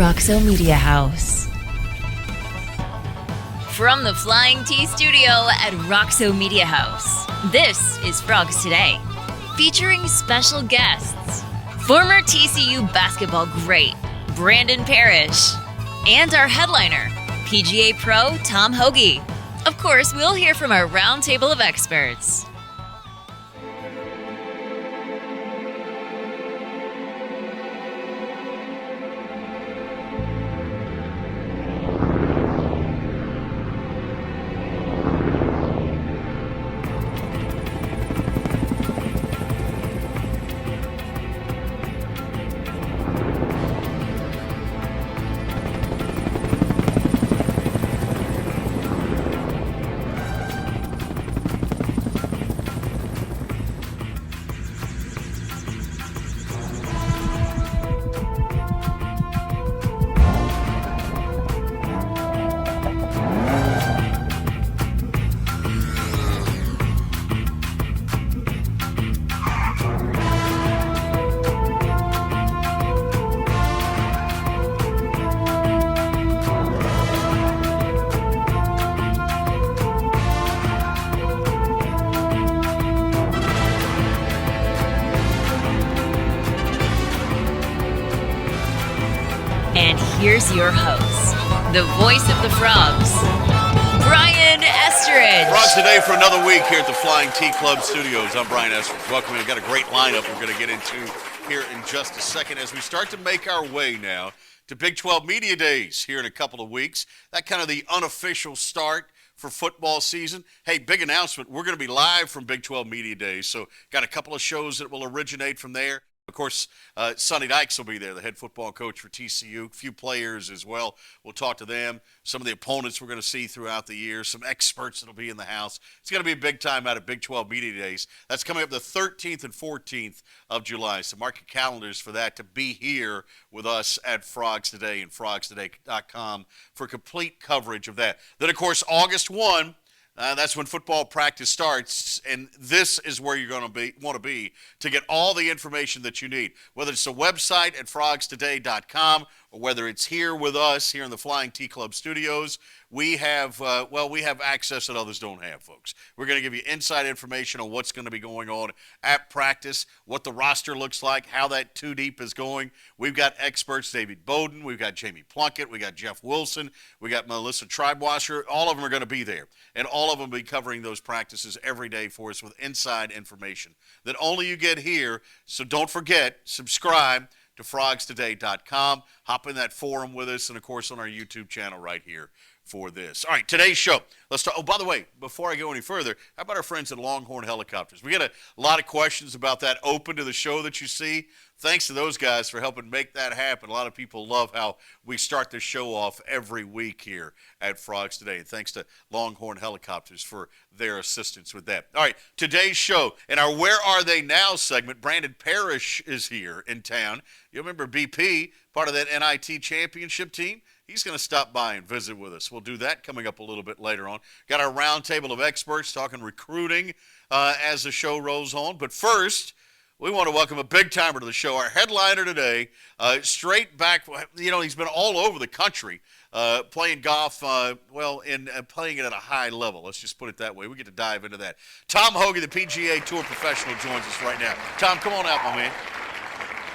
Roxo Media House. From the Flying T Studio at Roxo Media House, this is Frogs Today, featuring special guests, former TCU basketball great Brandon Parrish, and our headliner, PGA Pro Tom Hoge. Of course, we'll hear from our roundtable of experts. And here's your host, the voice of the Frogs, Brian Estridge. Frogs Today for another week here at the Flying T Club Studios. I'm Brian Estridge. Welcome. We've got a great lineup we're going to get into here in just a second as we start to make our way now to Big 12 Media Days here in a couple of weeks. That kind of the unofficial start for football season. Hey, big announcement. We're going to be live from Big 12 Media Days, so got a couple of shows that will originate from there. Of course, Sonny Dykes will be there, the head football coach for TCU. A few players as well. We'll talk to them. Some of the opponents we're going to see throughout the year. Some experts that will be in the house. It's going to be a big time out of Big 12 Media Days. That's coming up the 13th and 14th of July. So mark your calendars for that to be here with us at Frogs Today and frogstoday.com for complete coverage of that. Then, of course, August 1. That's when football practice starts, and this is where you're going to want to be to get all the information that you need, whether it's a website at frogstoday.com or whether it's here with us here in the Flying T Club Studios. We have access that others don't have, folks. We're going to give you inside information on what's going to be going on at practice, what the roster looks like, how that two deep is going. We've got experts, David Bowden, we've got Jamie Plunkett, we got Jeff Wilson, we got Melissa Treibwasser. All of them are going to be there, and all of them will be covering those practices every day for us with inside information that only you get here. So don't forget, subscribe to frogstoday.com. Hop in that forum with us, and, of course, on our YouTube channel right here for this. All right, today's show. Let's talk. Oh, by the way, before I go any further, how about our friends at Longhorn Helicopters? We get a lot of questions about that open to the show that you see. Thanks to those guys for helping make that happen. A lot of people love how we start this show off every week here at Frogs Today. And thanks to Longhorn Helicopters for their assistance with that. All right, today's show. In our Where Are They Now segment, Brandon Parrish is here in town. You remember BP, part of that NIT championship team? He's going to stop by and visit with us. We'll do that coming up a little bit later on. Got our roundtable of experts talking recruiting as the show rolls on. But first, we want to welcome a big-timer to the show. Our headliner today, straight back, he's been all over the country playing golf, playing it at a high level. Let's just put it that way. We get to dive into that. Tom Hoge, the PGA Tour professional, joins us right now. Tom, come on out, my man.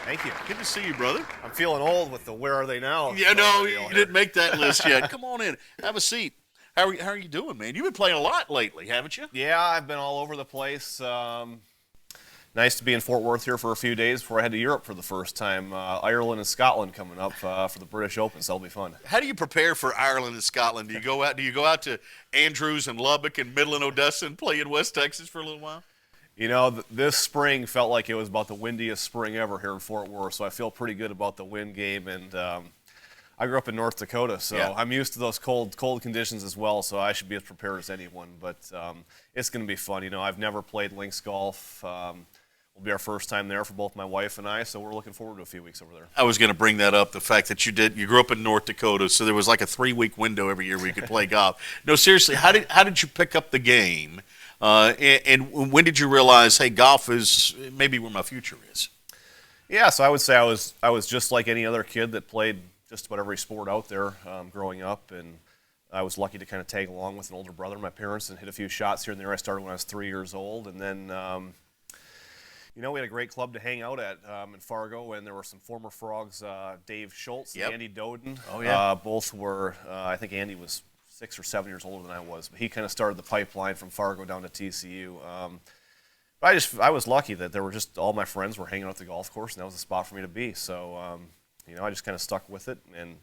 Thank you. Good to see you, brother. I'm feeling old with the Where Are They Now? Yeah, no, you didn't make that list yet. Come on in. Have a seat. How are you doing, man? You've been playing a lot lately, haven't you? Yeah, I've been all over the place. Nice to be in Fort Worth here for a few days before I head to Europe for the first time. Ireland and Scotland coming up for the British Open, so that'll be fun. How do you prepare for Ireland and Scotland? Do you go out to Andrews and Lubbock and Midland, Odessa, and play in West Texas for a little while? You know, this spring felt like it was about the windiest spring ever here in Fort Worth, so I feel pretty good about the wind game. And I grew up in North Dakota, so yeah. I'm used to those cold conditions as well, so I should be as prepared as anyone. But it's going to be fun. I've never played links golf. Will be our first time there for both my wife and I, so we're looking forward to a few weeks over there. I was going to bring that up, the fact that you grew up in North Dakota, so there was like a 3-week window every year where you could play golf. No, seriously, how did you pick up the game? And when did you realize, hey, golf is maybe where my future is? Yeah, so I would say I was just like any other kid that played just about every sport out there growing up, and I was lucky to kind of tag along with an older brother, my parents, and hit a few shots here and there. I started when I was 3 years old, and then, we had a great club to hang out at in Fargo, and there were some former Frogs, Dave Schultz and Andy Doden. Oh, yeah. Both were, I think Andy was 6 or 7 years older than I was, but he kind of started the pipeline from Fargo down to TCU. But I was lucky that there were just all my friends were hanging out at the golf course, and that was the spot for me to be. So, I just kind of stuck with it. And,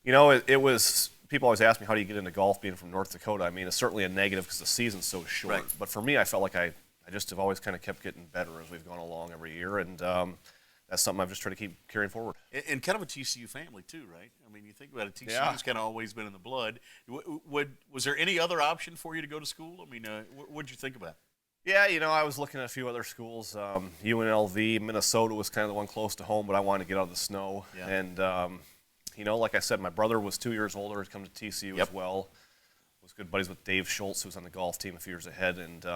it was, people always ask me, how do you get into golf being from North Dakota? I mean, it's certainly a negative because the season's so short. Right. But for me, I felt like I just have always kind of kept getting better as we've gone along every year. And that's something I've just tried to keep carrying forward. And kind of a TCU family, too, right? I mean, you think about it, TCU's kind of always been in the blood. Was there any other option for you to go to school? I mean, what did you think about? Yeah, I was looking at a few other schools. UNLV, Minnesota was kind of the one close to home, but I wanted to get out of the snow. Yeah. And, like I said, my brother was 2 years older, had come to TCU as well. Was good buddies with Dave Schultz, who was on the golf team a few years ahead, and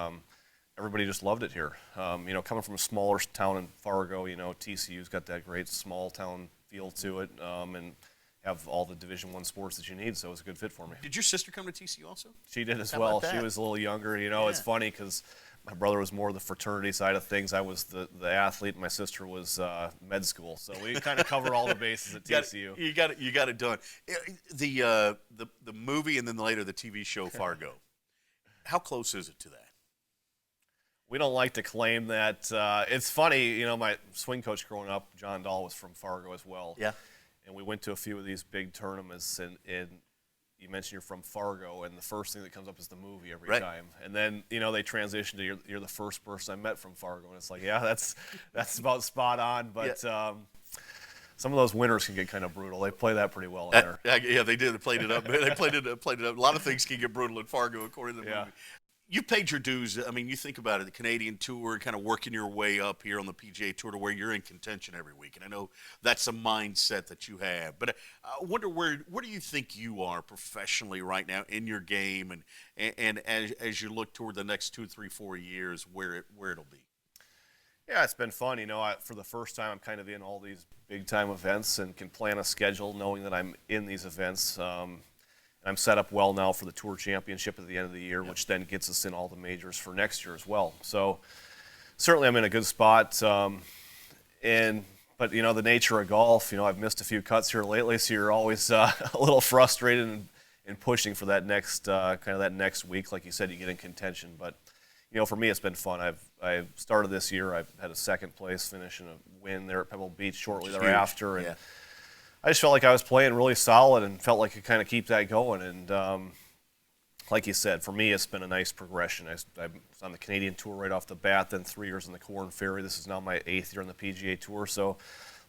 everybody just loved it here. Coming from a smaller town in Fargo, TCU's got that great small town feel to it, and have all the Division I sports that you need, so it was a good fit for me. Did your sister come to TCU also? She did as How well. about that? She was a little younger. It's funny because my brother was more the fraternity side of things. I was the athlete, and my sister was med school. So we kind of cover all the bases at TCU. You got it done. The movie and then later the TV show Fargo. How close is it to that? We don't like to claim that. It's funny, my swing coach growing up, John Dahl, was from Fargo as well. Yeah. And we went to a few of these big tournaments, and you mentioned you're from Fargo, and the first thing that comes up is the movie every time. And then, they transition to you're the first person I met from Fargo, and it's like, yeah, that's about spot on. But some of those winners can get kind of brutal. They play that pretty well in there. Yeah, they did. They played it up. They played it up. A lot of things can get brutal in Fargo, according to the movie. You paid your dues. I mean, you think about it, the Canadian Tour, kind of working your way up here on the PGA Tour to where you're in contention every week. And I know that's a mindset that you have. But I wonder where do you think you are professionally right now in your game and as you look toward the next 2, 3, 4 years, where it'll be? Yeah, it's been fun. For the first time, I'm kind of in all these big-time events and can plan a schedule knowing that I'm in these events. I'm set up well now for the Tour Championship at the end of the year, which then gets us in all the majors for next year as well. So certainly I'm in a good spot. But the nature of golf, I've missed a few cuts here lately, so you're always a little frustrated and pushing for that next that next week. Like you said, you get in contention. But for me, it's been fun. I've started this year. I've had a second place finish and a win there at Pebble Beach shortly thereafter. And I just felt like I was playing really solid and felt like I could kind of keep that going. And like you said, for me, it's been a nice progression. I was on the Canadian Tour right off the bat, then 3 years on the Corn Ferry. This is now my 8th year on the PGA Tour. So,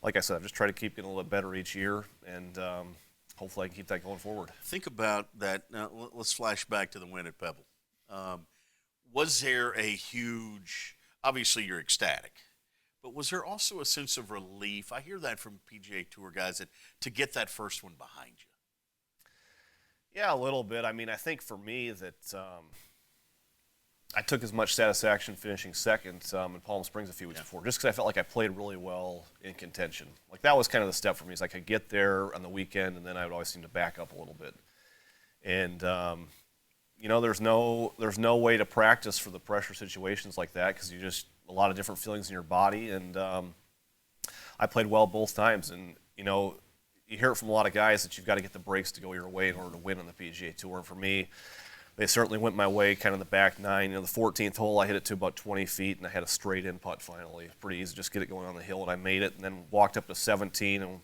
like I said, I've just tried to keep getting a little bit better each year, and hopefully I can keep that going forward. Think about that. Now, let's flash back to the win at Pebble. Was there a huge – obviously you're ecstatic. But was there also a sense of relief? I hear that from PGA Tour guys that to get that first one behind you. Yeah, a little bit. I mean, I think for me that I took as much satisfaction finishing second in Palm Springs a few weeks before, just because I felt like I played really well in contention. Like that was kind of the step for me. Is I could get there on the weekend, and then I would always seem to back up a little bit. And there's no way to practice for the pressure situations like that because you just a lot of different feelings in your body, and I played well both times. And you hear it from a lot of guys that you've got to get the breaks to go your way in order to win on the PGA Tour. And for me, they certainly went my way, kind of the back nine. The 14th hole, I hit it to about 20 feet, and I had a straight in putt finally. Pretty easy, just get it going on the hill, and I made it. And then walked up to 17, and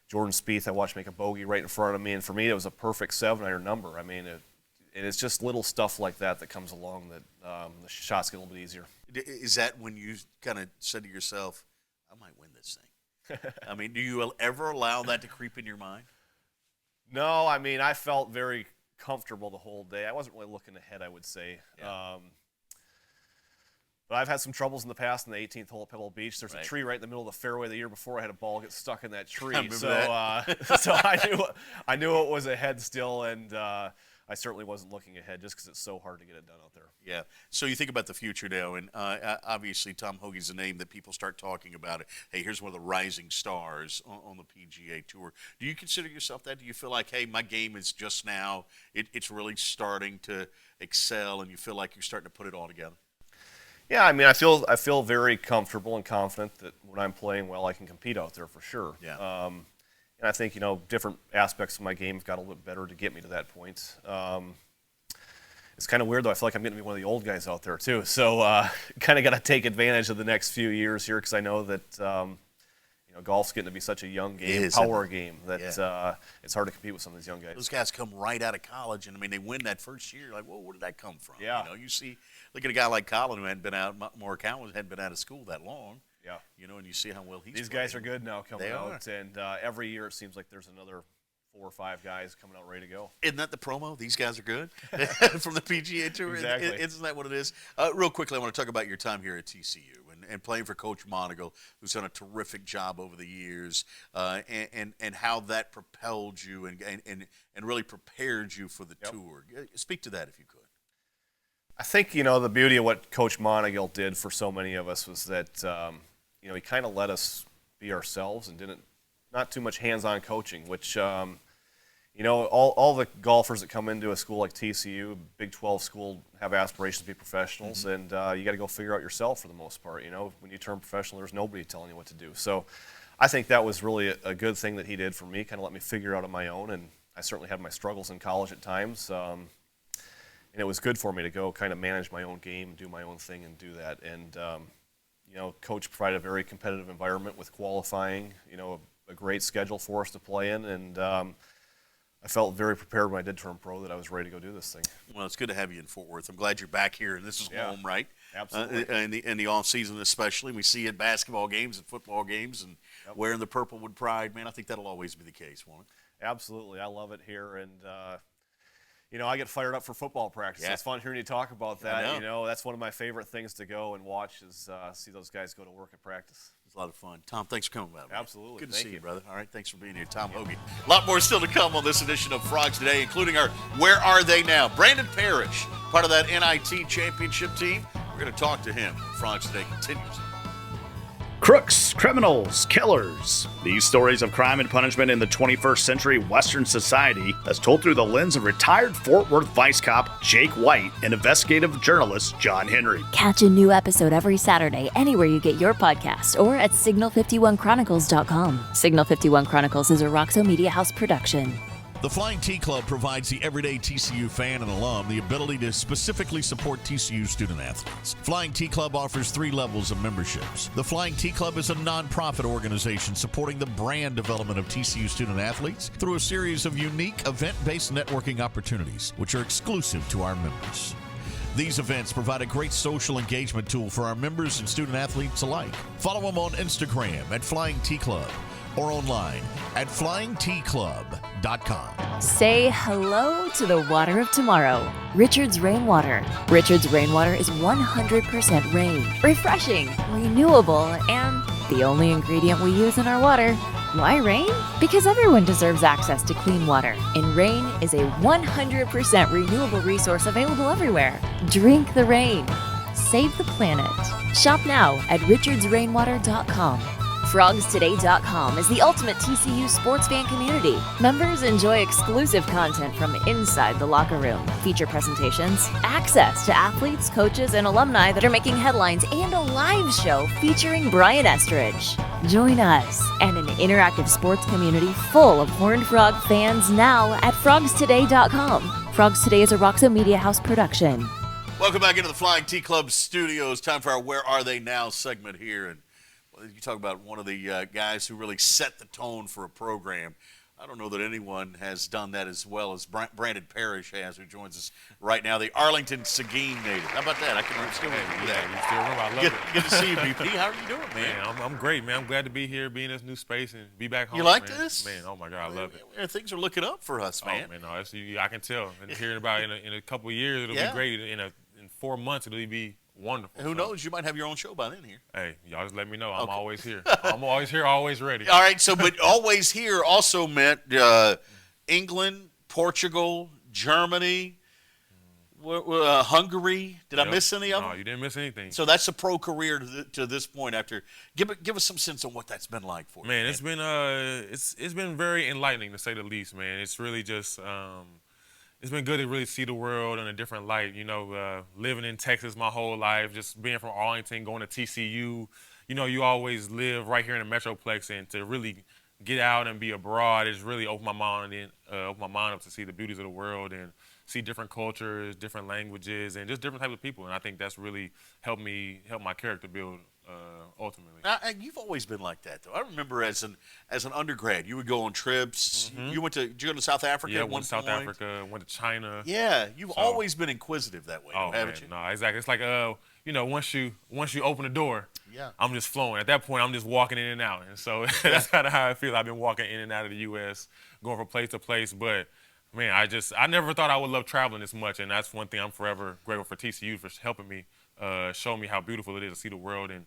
Jordan Spieth I watched make a bogey right in front of me. And for me, it was a perfect 7-iron number. I mean, it's just little stuff like that comes along that the shots get a little bit easier. Is that when you kind of said to yourself, I might win this thing? I mean, do you ever allow that to creep in your mind? No, I mean, I felt very comfortable the whole day. I wasn't really looking ahead, I would say. Yeah. But I've had some troubles in the past in the 18th hole at Pebble Beach. There's a tree right in the middle of the fairway the year before. I had a ball get stuck in that tree. I remember that. So I knew it was ahead still, and I certainly wasn't looking ahead just because it's so hard to get it done out there. Yeah. So you think about the future now, and obviously Tom Hoge's a name that people start talking about. It. Hey, here's one of the rising stars on the PGA Tour. Do you consider yourself that? Do you feel like, hey, my game is just now, it's really starting to excel, and you feel like you're starting to put it all together? Yeah, I mean, I feel very comfortable and confident that when I'm playing well, I can compete out there for sure. Yeah. And I think, different aspects of my game have got a little bit better to get me to that point. It's kind of weird, though. I feel like I'm getting to be one of the old guys out there, too. So kind of got to take advantage of the next few years here because I know that, golf's getting to be such a young game, power game, that it's hard to compete with some of these young guys. Those guys come right out of college, and, I mean, they win that first year. Like, well, where did that come from? Yeah. You see, look at a guy like Colin who hadn't been out, Morikawa hadn't been out of school that long. Yeah. And you see how well he's These playing. guys are good now coming out, are. and every year it seems like there's another 4 or 5 guys coming out ready to go. Isn't that the promo? These guys are good from the PGA Tour. Exactly. Isn't that what it is? Real quickly, I want to talk about your time here at TCU and playing for Coach Monagle, who's done a terrific job over the years, and how that propelled you and really prepared you for the tour. Speak to that if you could. I think, the beauty of what Coach Monagle did for so many of us was that, he kind of let us be ourselves and not too much hands-on coaching, which, all the golfers that come into a school like TCU, Big 12 school, have aspirations to be professionals, and you got to go figure out yourself for the most part. When you turn professional, there's nobody telling you what to do. So I think that was really a good thing that he did for me, kind of let me figure it out on my own, and I certainly had my struggles in college at times. And it was good for me to go kind of manage my own game, do my own thing, and do that. And, Coach provided a very competitive environment with qualifying, a great schedule for us to play in. And I felt very prepared when I did turn pro that I was ready to go do this thing. Well, it's good to have you in Fort Worth. I'm glad you're back here, and this is home, right? Absolutely. In the off season especially. We see you at basketball games and football games and wearing the purple with pride. Man, I think that'll always be the case, won't it? Absolutely. I love it here. And, I get fired up for football practice. It's fun hearing you talk about that. That's one of my favorite things to go and watch is see those guys go to work at practice. It's a lot of fun. Tom, thanks for coming by. Absolutely. Good to see you, brother. All right, thanks for being here. Tom Hoge. A lot more still to come on this edition of Frogs Today, including our Where Are They Now? Brandon Parrish, part of that NIT championship team. We're going to talk to him. Frogs Today continues. Crooks, criminals, killers. These stories of crime and punishment in the 21st century Western society as told through the lens of retired Fort Worth Vice Cop Jake White and investigative journalist John Henry. Catch a new episode every Saturday anywhere you get your podcast or at signal51chronicles.com. Signal 51 Chronicles is a Roxo Media House production. The Flying T Club provides the everyday TCU fan and alum the ability to specifically support TCU student athletes. Flying T Club offers 3 levels of memberships. The Flying T Club is a nonprofit organization supporting the brand development of TCU student athletes through a series of unique event-based networking opportunities, which are exclusive to our members. These events provide a great social engagement tool for our members and student athletes alike. Follow them on Instagram at Flying T Club or online at flyingtclub.com. Say hello to the water of tomorrow. Richard's Rainwater. Richard's Rainwater is 100% rain, refreshing, renewable, and the only ingredient we use in our water. Why rain? Because everyone deserves access to clean water, and rain is a 100% renewable resource available everywhere. Drink the rain. Save the planet. Shop now at richardsrainwater.com. FrogsToday.com is the ultimate TCU sports fan community. Members enjoy exclusive content from inside the locker room, feature presentations, access to athletes, coaches, and alumni that are making headlines, and a live show featuring Brian Estridge. Join us and an interactive sports community full of Horned Frog fans now at FrogsToday.com. Frogs Today is a Roxo Media House production. Welcome back into the Flying T Club studios. Time for our Where Are They Now segment here. And you talk about one of the guys who really set the tone for a program. I don't know that anyone has done that as well as Brandon Parrish has, who joins us right now, the Arlington Seguin native. How about that? I can still remember that. You still remember? I love it. Good to see you, BP. How are you doing, man? Man, I'm great, man. I'm glad to be here, be in this new space, and be back home. You like man. this? Man, oh my God, I love it. Man, things are looking up for us, man. Oh man, no, I can tell. And hearing about it in a couple of years, it'll be great. In 4 months, it'll be wonderful. Who knows? You might have your own show by then here. Hey, y'all just let me know. I'm always here. I'm always here, always ready. All right, so but always here also meant England, Portugal, Germany, Hungary. Did I miss any of them? No, you didn't miss anything. So that's a pro career to this point. After, give us some sense of what that's been like for you. Man, it's been very enlightening to say the least, man. It's really just it's been good to really see the world in a different light. Living in Texas my whole life, just being from Arlington, going to TCU. You always live right here in the Metroplex, and to really get out and be abroad is really opened my mind up to see the beauties of the world and see different cultures, different languages, and just different types of people. And I think that's really helped my character build ultimately. Now, you've always been like that, though. I remember as an undergrad, you would go on trips. Did you go to South Africa? Yeah, at one went to South point? Africa, went to China. Yeah, you've always been inquisitive that way, haven't you? No, exactly. It's like once you open the door, yeah, I'm just flowing. At that point, I'm just walking in and out, and so that's kind of how I feel. I've been walking in and out of the U.S., going from place to place, but. Man, I never thought I would love traveling this much, and that's one thing I'm forever grateful for TCU for helping me, show me how beautiful it is to see the world and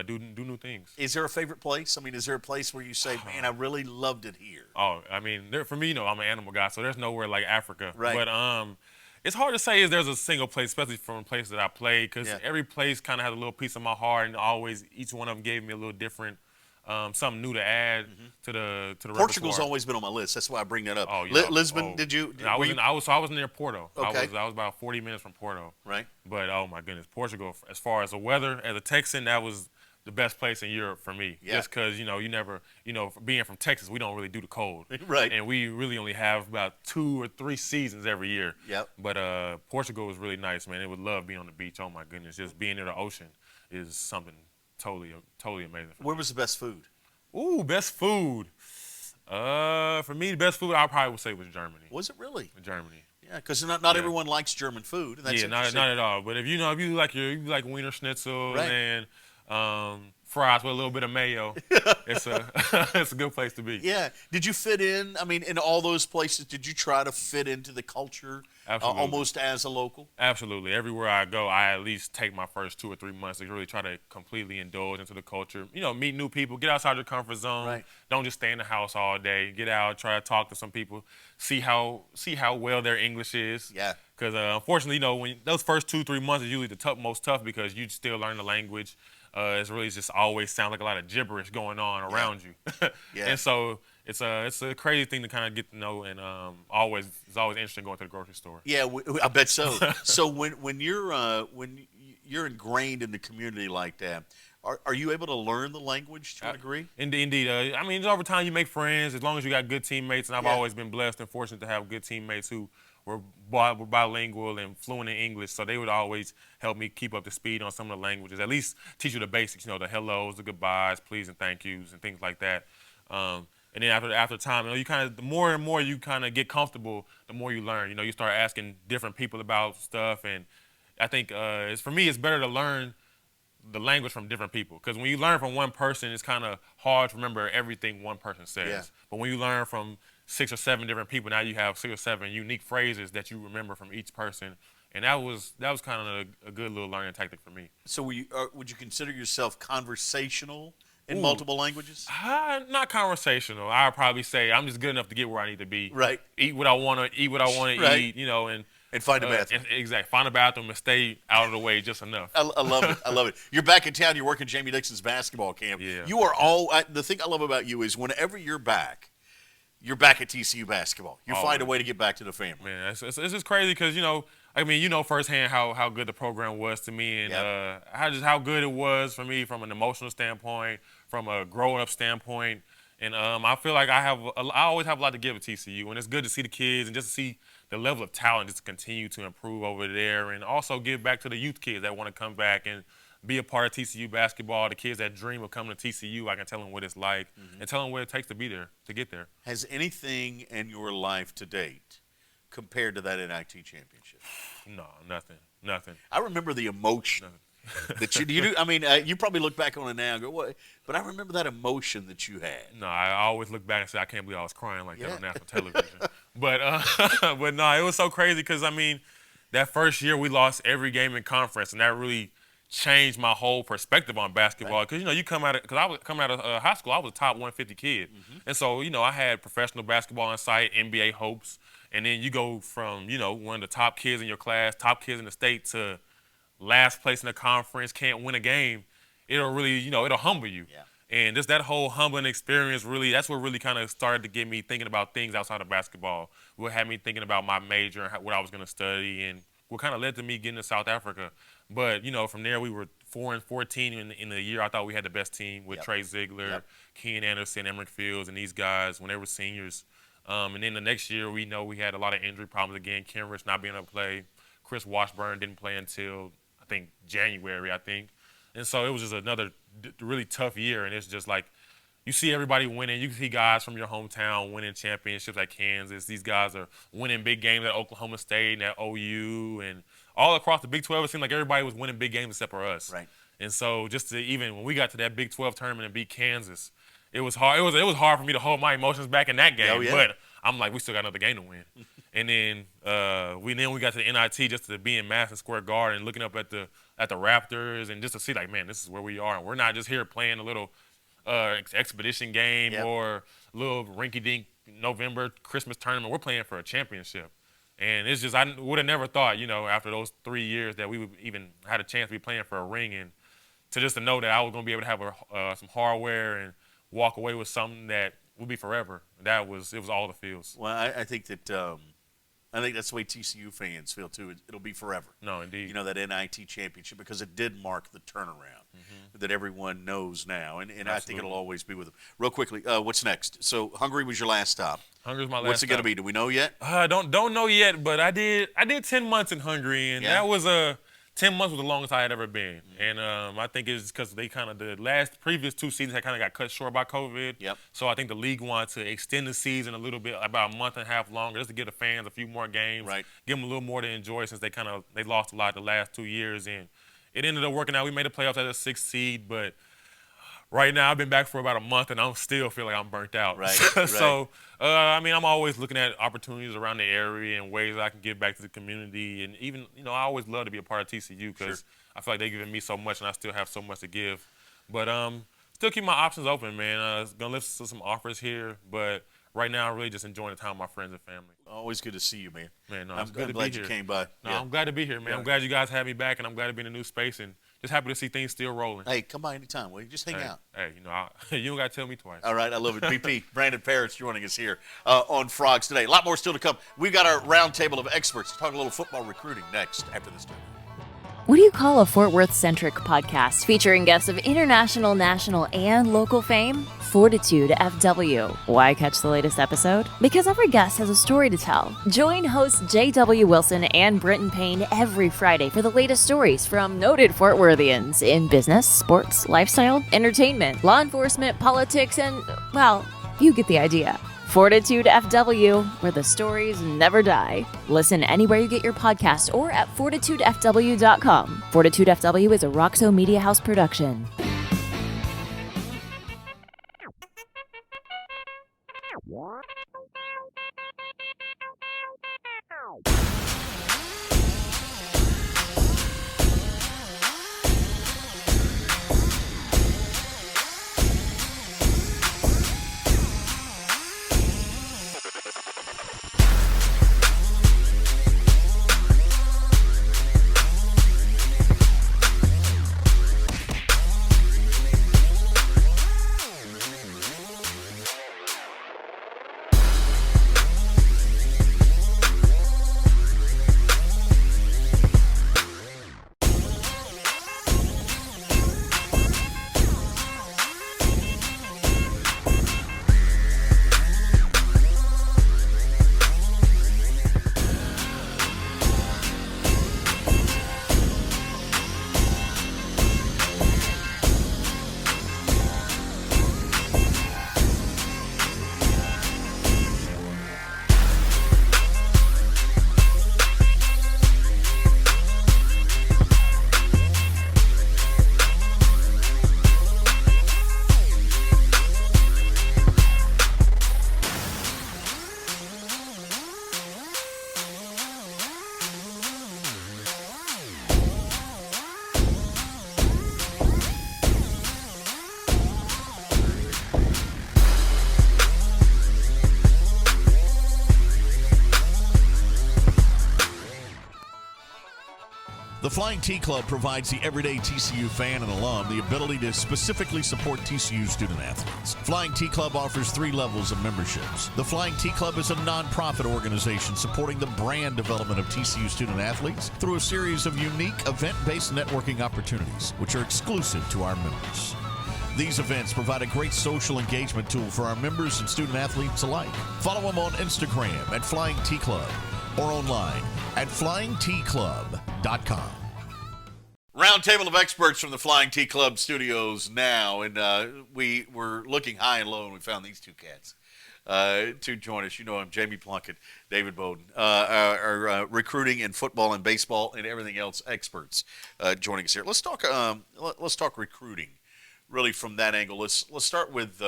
do new things. Is there a favorite place? I mean, is there a place where you say, man, I really loved it here? Oh, I mean, for me, I'm an animal guy, so there's nowhere like Africa. Right. But it's hard to say if there's a single place, especially from a place that I played, because every place kind of has a little piece of my heart, and always each one of them gave me a little different. Something new to add to the Portugal's repertoire. always been on my list. That's why I bring that up. Oh, yeah. Lisbon, did you? I was near Porto. Okay. I was about 40 minutes from Porto. Right. But oh my goodness, Portugal. As far as the weather, as a Texan, that was the best place in Europe for me. Yeah. Just because being from Texas, we don't really do the cold. Right. And we really only have about 2 or 3 seasons every year. Yep. But Portugal was really nice, man. It would love being on the beach. Oh my goodness, just being near the ocean is something totally amazing. Where was the best food? Ooh, best food. For me, the best food I probably would say was Germany. Was it really? Germany. Yeah, because not everyone likes German food. And that's not at all. But if you like Wiener Schnitzel right. and fries with a little bit of mayo, it's a good place to be. Yeah. Did you fit in? I mean, in all those places, did you try to fit into the culture almost as a local? Absolutely. Everywhere I go, I at least take my first 2 or 3 months to really try to completely indulge into the culture. Meet new people, get outside your comfort zone. Right. Don't just stay in the house all day. Get out, try to talk to some people, see how well their English is. Yeah. Because unfortunately, when those first 2-3 months is usually the most tough because you still learn the language. It's really just always sound like a lot of gibberish going on around you. Yeah. And so it's a crazy thing to kind of get to know, and it's always interesting going to the grocery store. Yeah, I bet so. So when you're ingrained in the community like that, are you able to learn the language to a degree? Indeed. I mean, over time you make friends as long as you got good teammates, and I've always been blessed and fortunate to have good teammates who were bilingual and fluent in English, so they would always help me keep up to speed on some of the languages, at least teach you the basics, the hellos, the goodbyes, please and thank yous, and things like that. And then after time, you the more and more you kind of get comfortable, the more you learn. You start asking different people about stuff, and I think for me, it's better to learn the language from different people, because when you learn from one person, it's kind of hard to remember everything one person says. Yeah. But when you learn from 6 or 7 different people, now you have 6 or 7 unique phrases that you remember from each person, and that was kind of a good little learning tactic for me. So would you consider yourself conversational in multiple languages? Not conversational. I would probably say I'm just good enough to get where I need to be. Right. Eat what I want to eat. What I want to eat. And find a bathroom. Exactly. Find a bathroom and stay out of the way just enough. I love it. I love it. You're back in town. You're working Jamie Dixon's basketball camp. Yeah. You are the thing I love about you is whenever you're back at TCU basketball. You find a way to get back to the family. Man, it's just crazy because, firsthand how good the program was to me, and how good it was for me from an emotional standpoint, from a growing-up standpoint. And I feel like I always have a lot to give at TCU, and it's good to see the kids and just to see the level of talent just continue to improve over there, and also give back to the youth kids that want to come back and be a part of TCU basketball. The kids that dream of coming to TCU, I can tell them what it's like and tell them what it takes to be there, to get there. Has anything in your life to date compared to that NIT championship? No, nothing. I remember the emotion that you do. I mean, you probably look back on it now and go, what? But I remember that emotion that you had. No, I always look back and say, I can't believe I was crying like that on national television. But no, it was so crazy because, that first year we lost every game in conference, and that really changed my whole perspective on basketball. Because, because I was coming out of high school, I was a top 150 kid. And so, I had professional basketball in sight, NBA hopes. and then you go from, one of the top kids in your class, top kids in the state, to last place in the conference, can't win a game, it'll really, it'll humble you. Yeah. And just that whole humbling experience, really, that's what really kind of started to get me thinking about things outside of basketball. What had me thinking about my major and what I was going to study, and what kind of led to me getting to South Africa. But, from there, we were 4-14 in the year. I thought we had the best team with Trey Ziegler, Keen Anderson, Emmerich Fields, and these guys when they were seniors. And then the next year, we had a lot of injury problems again. Ken Rich not being able to play. Chris Washburn didn't play until, I think, January, And so it was just another really tough year. And it's just like, you see everybody winning. You see guys from your hometown winning championships at Kansas. These guys are winning big games at Oklahoma State and at OU. And all across the Big 12, it seemed like everybody was winning big games except for us. Right. And so just to even when we got to that Big 12 tournament and beat Kansas, it was hard. It was hard for me to hold my emotions back in that game. Oh, yeah. But I'm like, we still got another game to win. And then we got to the NIT just to be in Madison Square Garden and looking up at the Raptors and just to see like, man, this is where we are. And we're not just here playing a little expedition game or a little rinky-dink November Christmas tournament. We're playing for a championship. And it's just, I would have never thought, after those 3 years that we would even had a chance to be playing for a ring, and to know that I was going to be able to have some hardware and walk away with something that would be forever. It was all the feels. Well, I think that I think that's the way TCU fans feel too. It'll be forever. No, indeed. That NIT championship, because it did mark the turnaround that everyone knows now, and I think it'll always be with them. Real quickly, what's next? So Hungary was your last stop. Hungary's my last. What's it going to be? Do we know yet? Don't know yet, but I did 10 months in Hungary, and that was 10 months was the longest I had ever been. And I think it's because they the previous 2 seasons had kind of got cut short by COVID. Yep. So I think the league wanted to extend the season a little bit, about a month and a half longer, just to give the fans a few more games. Right. Give them a little more to enjoy, since they lost a lot the last 2 years. And it ended up working out. We made the playoffs at a 6th seed, but right now I've been back for about a month, and I still feel like I'm burnt out. Right. So, I'm always looking at opportunities around the area and ways I can give back to the community. And even, I always love to be a part of TCU because I feel like they're giving me so much, and I still have so much to give. But still keep my options open, man. Going to listen to some offers here, but right now I'm really just enjoying the time with my friends and family. Always good to see you, man. Man, no, I'm it's good to be glad here. You came by. No, I'm glad to be here, man. I'm glad you guys had me back, and I'm glad to be in a new space, and just happy to see things still rolling. Hey, come by anytime, will you? Just hang out. Hey, you don't got to tell me twice. All right, I love it. BP, Brandon Parrish joining us here on Frogs Today. A lot more still to come. We've got our roundtable of experts talking a little football recruiting next after this time. What do you call a Fort Worth-centric podcast featuring guests of international, national, and local fame? Fortitude FW. Why catch the latest episode? Because every guest has a story to tell. Join hosts J.W. Wilson and Britton Payne every Friday for the latest stories from noted Fort Worthians in business, sports, lifestyle, entertainment, law enforcement, politics, and, well, you get the idea. Fortitude FW, where the stories never die. Listen anywhere you get your podcast or at fortitudefw.com. Fortitude FW is a Roxo Media House production. The Flying T Club provides the everyday TCU fan and alum the ability to specifically support TCU student athletes. Flying T Club offers 3 levels of memberships. The Flying T Club is a nonprofit organization supporting the brand development of TCU student athletes through a series of unique event-based networking opportunities, which are exclusive to our members. These events provide a great social engagement tool for our members and student athletes alike. Follow them on Instagram at Flying T Club or online at flyingtclub.com. Roundtable of experts from the Flying T Club studios now, and we were looking high and low, and we found these two cats to join us. You know them, Jamie Plunkett, David Bowden, our recruiting and football and baseball and everything else experts joining us here. Let's talk recruiting, really from that angle. Let's start with.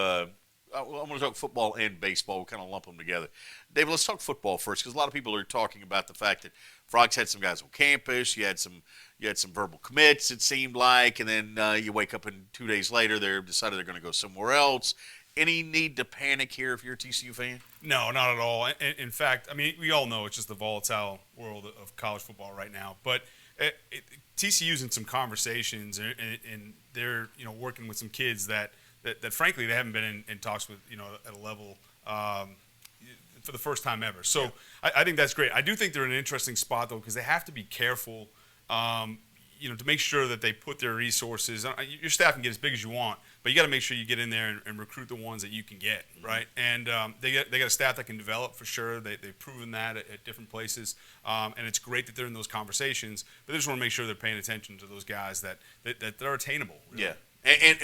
I'm going to talk football and baseball. We'll kind of lump them together. David, let's talk football first, because a lot of people are talking about the fact that Frogs had some guys on campus. You had some verbal commits, it seemed like, and then you wake up and 2 days later they're decided they're going to go somewhere else. Any need to panic here if you're a TCU fan? No, not at all. In fact, I mean, we all know it's just the volatile world of college football right now. But TCU's in some conversations, and they're working with some kids that frankly they haven't been in talks with at a level for the first time ever. So yeah. I think that's great. I do think they're in an interesting spot though, because they have to be careful, to make sure that they put their resources. Your staff can get as big as you want, but you got to make sure you get in there and recruit the ones that you can get, right? And they got a staff that can develop for sure. They've proven that at different places, and it's great that they're in those conversations. But they just want to make sure they're paying attention to those guys that are attainable. Really. Yeah.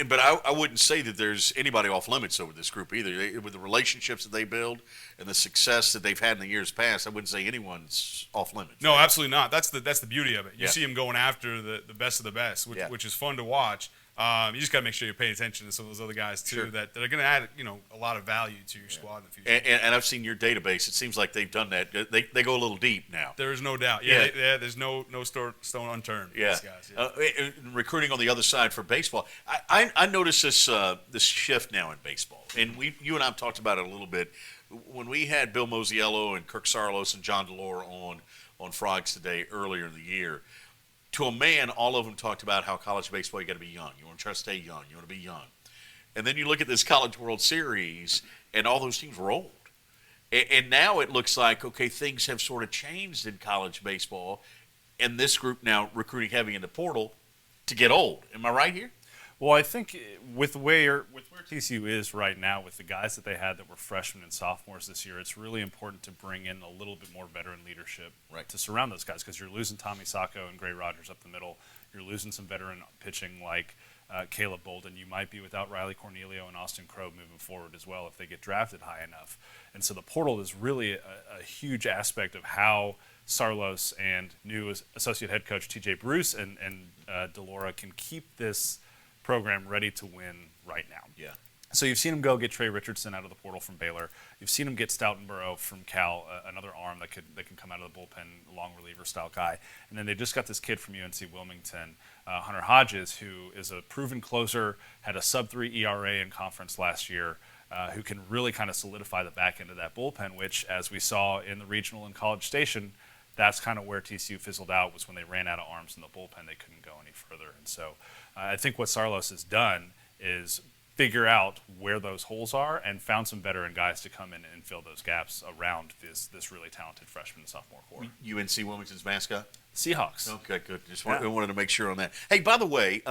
But I wouldn't say that there's anybody off limits over this group either. With the relationships that they build and the success that they've had in the years past, I wouldn't say anyone's off limits. No, absolutely not. That's the beauty of it. You Yeah. see them going after the best of the best, which is fun to watch. You just got to make sure you're paying attention to some of those other guys too, Sure. that are going to add a lot of value to your squad in the future. And I've seen your database. It seems like they've done that. They go a little deep now. There is no doubt. Yeah. There's no stone unturned. Yeah. These guys. Yeah. Recruiting on the other side for baseball. I noticed this shift now in baseball, and you and I have talked about it a little bit when we had Bill Mosiello and Kirk Sarlos and John DeLore on Frogs Today earlier in the year. To a man, all of them talked about how college baseball, you got to be young. You want to try to stay young. You want to be young. And then you look at this College World Series, and all those teams were old. And now it looks like, okay, things have sort of changed in college baseball, and this group now recruiting heavy in the portal to get old. Am I right here? Well, I think with where TCU is right now, with the guys that they had that were freshmen and sophomores this year, it's really important to bring in a little bit more veteran leadership to surround those guys, because you're losing Tommy Sacco and Gray Rogers up the middle. You're losing some veteran pitching like Caleb Bolden. You might be without Riley Cornelio and Austin Crow moving forward as well if they get drafted high enough. And so the portal is really a huge aspect of how Sarlos and new associate head coach T.J. Bruce and Delora can keep this program ready to win right now. Yeah. So you've seen him go get Trey Richardson out of the portal from Baylor. You've seen him get Stoutenborough from Cal, another arm that can come out of the bullpen, long reliever style guy. And then they just got this kid from UNC Wilmington, Hunter Hodges, who is a proven closer, had a sub-3 ERA in conference last year, who can really kind of solidify the back end of that bullpen, which, as we saw in the regional and College Station, that's kind of where TCU fizzled out, was when they ran out of arms in the bullpen. They couldn't go any further. And so I think what Sarlos has done is figure out where those holes are and found some veteran guys to come in and fill those gaps around this really talented freshman and sophomore core. UNC Wilmington's mascot? Seahawks. Okay, good. Just wanted to make sure on that. Hey, by the way,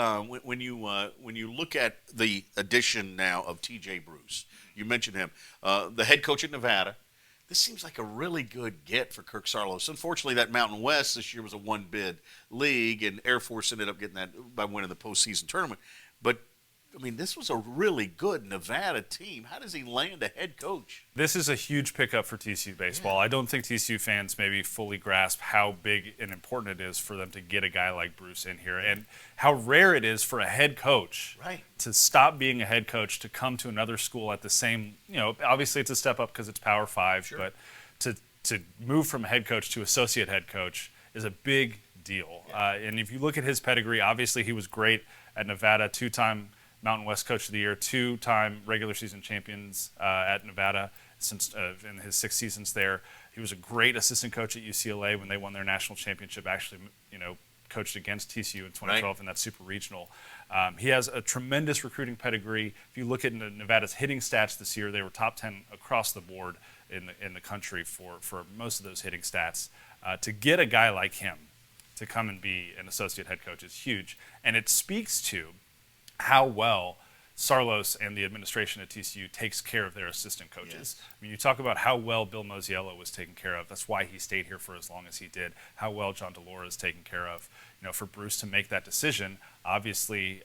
when you look at the addition now of T.J. Bruce, you mentioned him, the head coach at Nevada. This seems like a really good get for Kirk Sarlos. Unfortunately, that Mountain West this year was a one-bid league, and Air Force ended up getting that by winning the postseason tournament. But, I mean, this was a really good Nevada team. How does he land a head coach? This is a huge pickup for TCU baseball. Yeah. I don't think TCU fans maybe fully grasp how big and important it is for them to get a guy like Bruce in here, and how rare it is for a head coach to stop being a head coach to come to another school at the same, obviously it's a step up because it's Power 5, but to move from head coach to associate head coach is a big deal. Yeah. And if you look at his pedigree, obviously he was great at Nevada, 2-time Mountain West Coach of the Year, 2-time regular season champions at Nevada since in his 6 seasons there. He was a great assistant coach at UCLA when they won their national championship, actually, coached against TCU in 2012 in that super regional. He has a tremendous recruiting pedigree. If you look at Nevada's hitting stats this year, they were top 10 across the board in the country for most of those hitting stats. To get a guy like him to come and be an associate head coach is huge, and it speaks to how well Sarlos and the administration at TCU takes care of their assistant coaches. I mean, you talk about how well Bill Mosiello was taken care of. That's why he stayed here for as long as he did. How well John DeLora is taken care of. For Bruce to make that decision, obviously,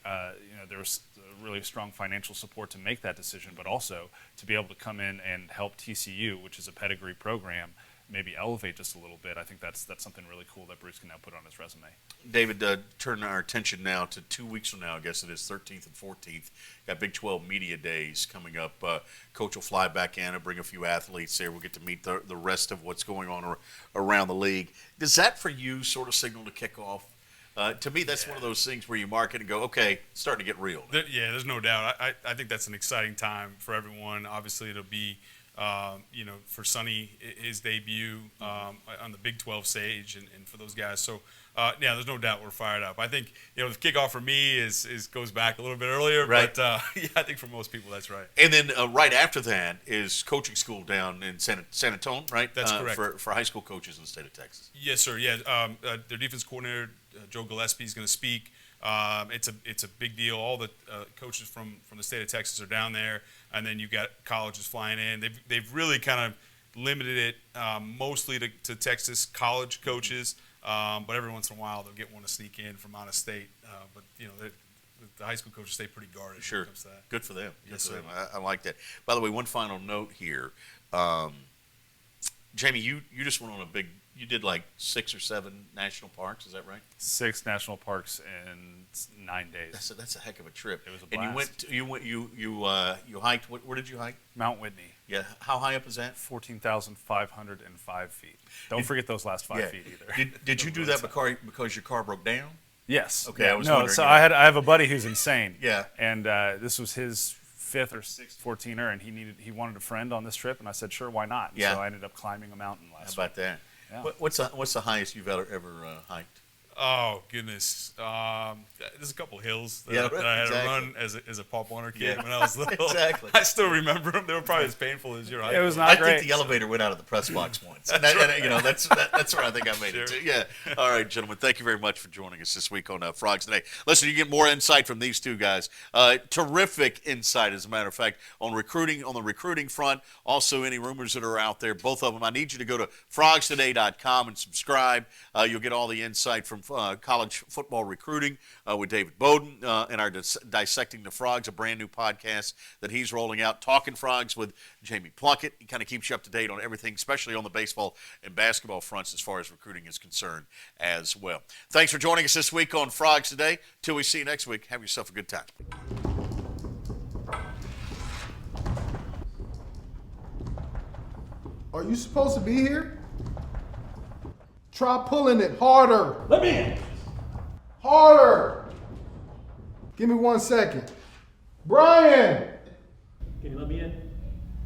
there was really strong financial support to make that decision, but also to be able to come in and help TCU, which is a pedigree program, maybe elevate just a little bit. I think that's something really cool that Bruce can now put on his resume. David, turn our attention now to 2 weeks from now. I guess it is 13th and 14th. Got Big 12 Media Days coming up. Coach will fly back in and bring a few athletes there. We'll get to meet the rest of what's going on around the league. Does that, for you, sort of signal to kick off? To me, that's one of those things where you mark it and go, okay, it's starting to get real. There's no doubt. I think that's an exciting time for everyone. Obviously, it'll be for Sonny, his debut on the Big 12 stage, and for those guys. So, there's no doubt we're fired up. I think, the kickoff for me goes back a little bit earlier, right. But I think for most people that's right. And then right after that is coaching school down in San Antonio, right? That's correct. For high school coaches in the state of Texas. Yes, sir. Yeah, their defense coordinator, Joe Gillespie, is going to speak. It's a big deal. All the coaches from the state of Texas are down there, and then you've got colleges flying in. They've really kind of limited it mostly to Texas college coaches, but every once in a while they'll get one to sneak in from out of state. But the high school coaches stay pretty guarded. Sure, when it comes to that. Good for them. Yes, good for sir. them. I like that. By the way, one final note here, Jamie, you just went on a big. You did like 6 or 7 national parks, is that right? 6 national parks in 9 days. That's a heck of a trip. It was a blast. And you hiked. Where did you hike? Mount Whitney. Yeah. How high up is that? 14,505 feet. Don't forget those last 5 feet either. Did you do that because your car broke down? Yes. Okay. I was no. wondering. So I have a buddy who's insane. Yeah. And this was his 5th or 6th 14er, and he wanted a friend on this trip, and I said sure, why not? And yeah. So I ended up climbing a mountain last How about week. that? Yeah. What's the highest you've ever hiked? Oh goodness, there's a couple of hills that I had to run as a Pop Warner kid when I was little. Exactly. I still remember them. They were probably as painful as your hike. It was not I great. think the elevator went out of the press box once. That's where I think I made it to. Yeah. All right, gentlemen, thank you very much for joining us this week on Frogs Today. Listen, you get more insight from these two guys. Terrific insight, as a matter of fact, on the recruiting front. Also, any rumors that are out there, both of them. I need you to go to frogstoday.com and subscribe. You'll get all the insight from college football recruiting with David Bowden and our Dissecting the Frogs, a brand new podcast that he's rolling out. Talking Frogs with Jamie Plunkett. He kind of keeps you up to date on everything, especially on the baseball and basketball fronts as far as recruiting is concerned as well. Thanks for joining us this week on Frogs Today. Till we see you next week, have yourself a good time. Are you supposed to be here? Try pulling it harder. Let me in. Harder. Give me 1 second. Brian. Can you let me in?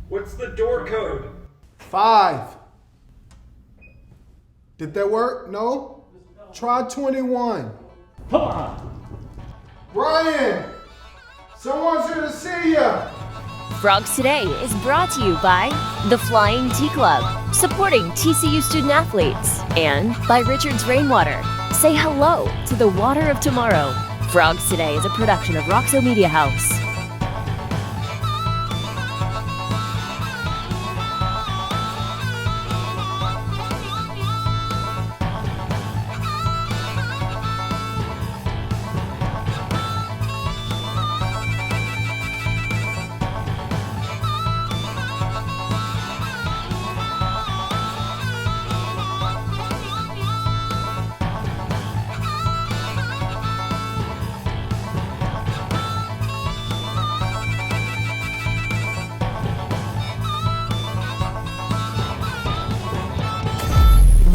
What's the door code? 5. Did that work? No? Try 21. Come on. Brian. Someone's here to see ya. Frogs Today is brought to you by the Flying Tea Club, supporting TCU student athletes, and by Richard's Rainwater. Say hello to the water of tomorrow. Frogs Today is a production of Roxo Media House.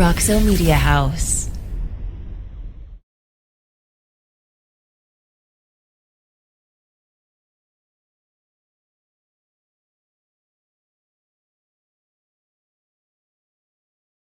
Roxo Media House.